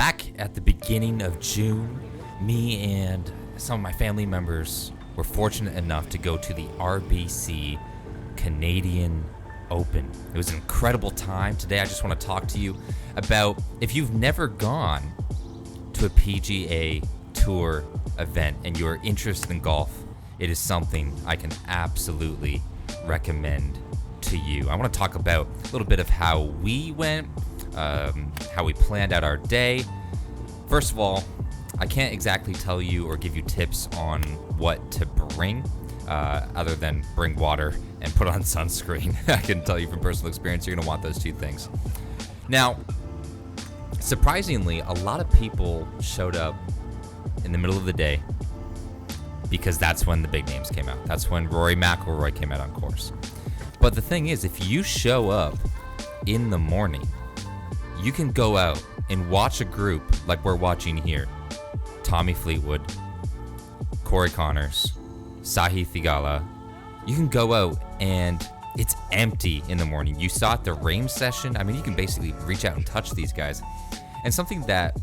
Back at the beginning of June, me and some of my family members were fortunate enough to go to the RBC Canadian Open. It was an incredible time. Today I just want to talk to you about if you've never gone to a PGA Tour event and you're interested in golf, it is something I can absolutely recommend to you. I want to talk about a little bit of how we went, how we planned out our day. First of all, I can't exactly tell you or give you tips on what to bring, other than bring water and put on sunscreen. I can tell you from personal experience, you're going to want those two things. Now, surprisingly, a lot of people showed up in the middle of the day because that's when the big names came out. That's when Rory McIlroy came out on course. But the thing is, if you show up in the morning, you can go out and watch a group like we're watching here. Tommy Fleetwood, Corey Connors, Sahith Theegala. You can go out and it's empty in the morning. You saw at the range session. I mean, you can basically reach out and touch these guys. And something that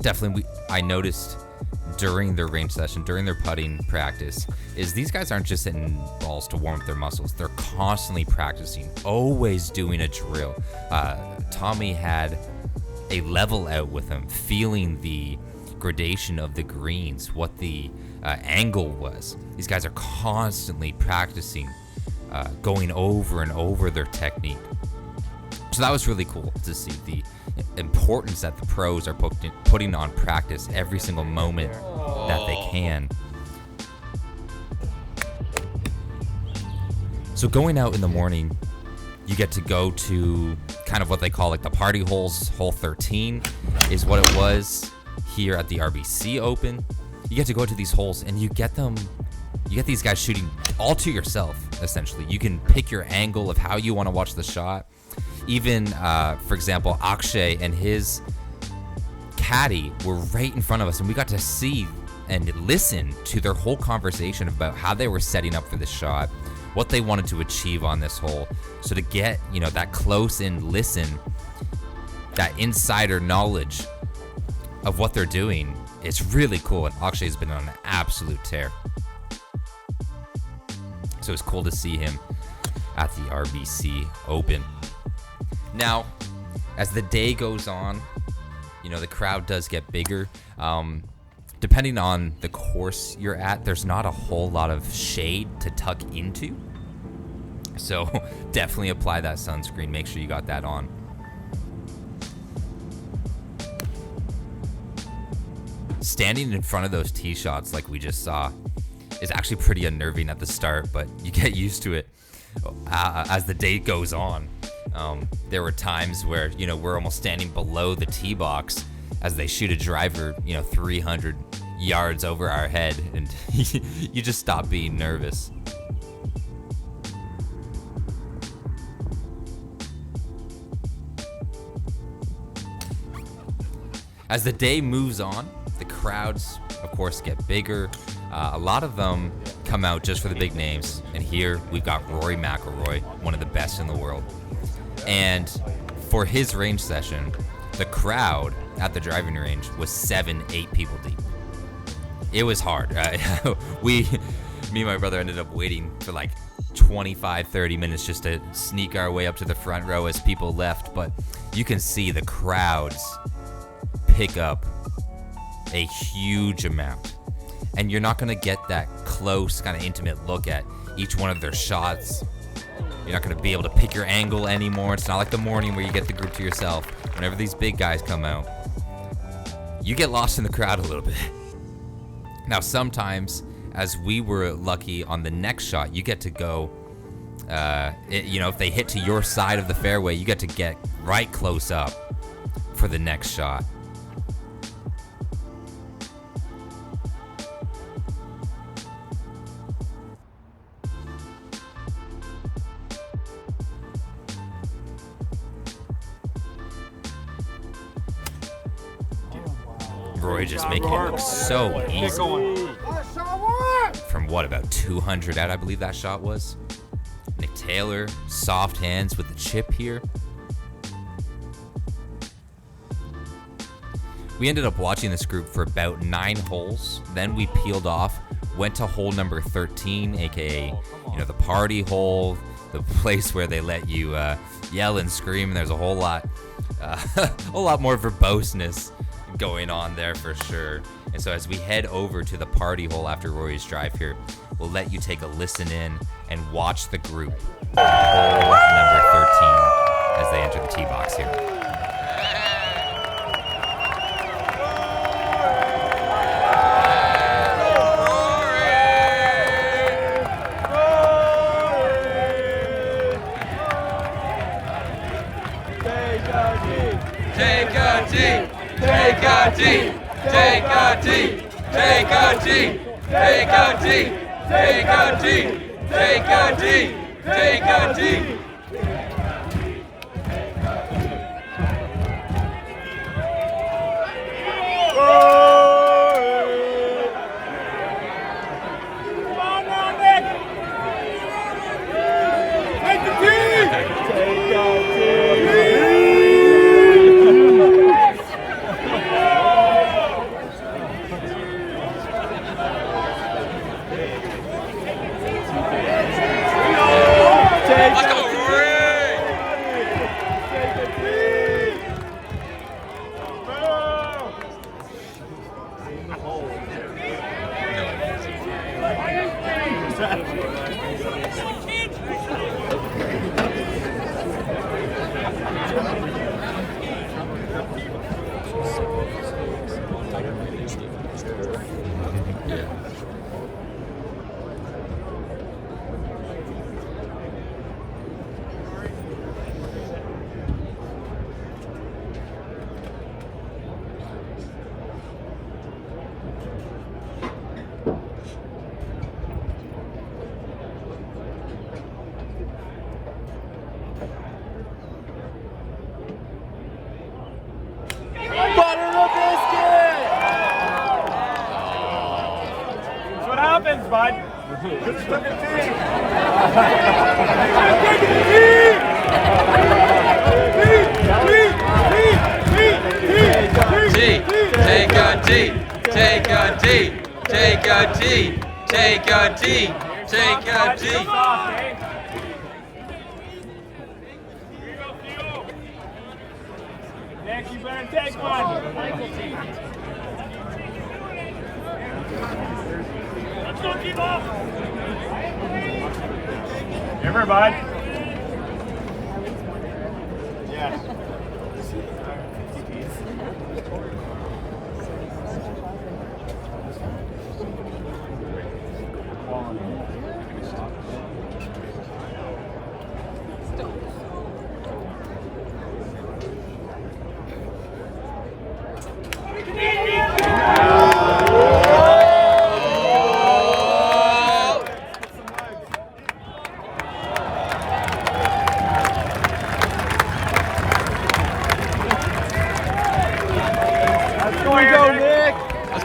definitely I noticed during their range session, during their putting practice, is these guys aren't just hitting balls to warm up their muscles. They're constantly practicing, always doing a drill. Tommy had a level out with him, feeling the gradation of the greens, what the angle was. These guys are constantly practicing, going over and over their technique. So that was really cool to see the importance that the pros are putting on practice every single moment that they can. So going out in the morning, you get to go to kind of what they call like the party holes. Hole 13 is what it was here at the RBC Open. You get to go to these holes and you get these guys shooting all to yourself, essentially. You can pick your angle of how you want to watch the shot. Even, for example, Akshay and his caddy were right in front of us, and we got to see and listen to their whole conversation about how they were setting up for this shot, what they wanted to achieve on this hole. So to get, that close and listen, that insider knowledge of what they're doing, it's really cool. And Akshay's been on an absolute tear. So it's cool to see him at the RBC Open. Now, as the day goes on, the crowd does get bigger. Depending on the course you're at, there's not a whole lot of shade to tuck into. So definitely apply that sunscreen. Make sure you got that on. Standing in front of those tee shots like we just saw is actually pretty unnerving at the start, but you get used to it as the day goes on. There were times where, we're almost standing below the tee box as they shoot a driver, 300 yards over our head, and you just stop being nervous. As the day moves on, the crowds, of course, get bigger. A lot of them come out just for the big names. And here we've got Rory McIlroy, one of the best in the world. And for his range session, the crowd at the driving range was 7-8 people deep. It was hard. Me and my brother ended up waiting for like 25-30 minutes just to sneak our way up to the front row as people left. But you can see the crowds pick up a huge amount. And you're not going to get that close, kind of intimate look at each one of their shots. You're not going to be able to pick your angle anymore. It's not like the morning where you get the group to yourself. Whenever these big guys come out, you get lost in the crowd a little bit. Now, sometimes, as we were lucky on the next shot, you get to go, if they hit to your side of the fairway, you get to get right close up for the next shot. Roy just making it look so easy. From about 200 out, I believe that shot was. Nick Taylor, soft hands with the chip here. We ended up watching this group for about 9 holes. Then we peeled off, went to hole number 13, aka, the party hole, the place where they let you yell and scream. And there's a whole lot more verboseness going on there for sure. And so as we head over to the party hole after Rory's drive here, we'll let you take a listen in and watch the group on hole number 13 as they enter the tee box here. Take a tee, take a tee, take a tee, take a tee, take a tee, take a tee, take a tee, take a tee. Bud. Take a tee, take a tee, take a tee, take a tee, take a tee. Nick, you better take one. Let's go, keep off. Give her, bud. Yes.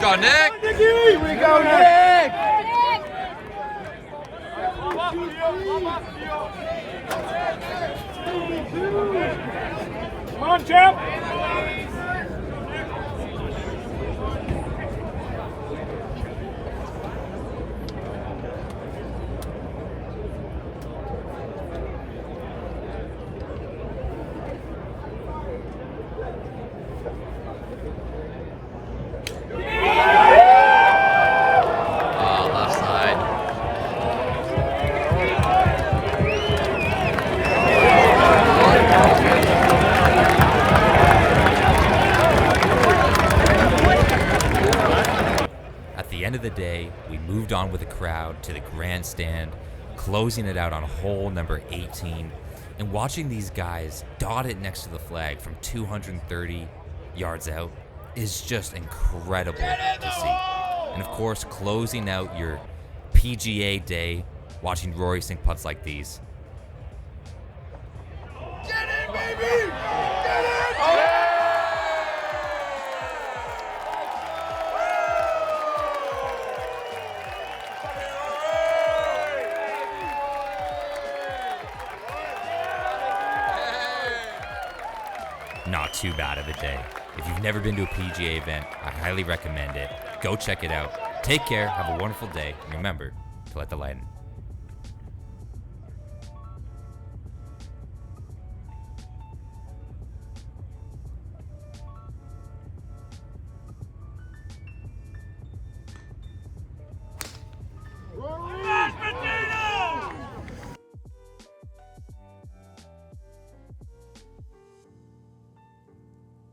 Go, Nick! Here we go, Nick! Come on, champ! End of the day, we moved on with the crowd to the grandstand, closing it out on hole number 18, and watching these guys dot it next to the flag from 230 yards out is just incredible to see. And of course, closing out your PGA day, watching Rory sink putts like these. Get it, baby! Get it! Oh. Not too bad of a day. If you've never been to a PGA event, I highly recommend it. Go check it out. Take care. Have a wonderful day. And remember to let the light in.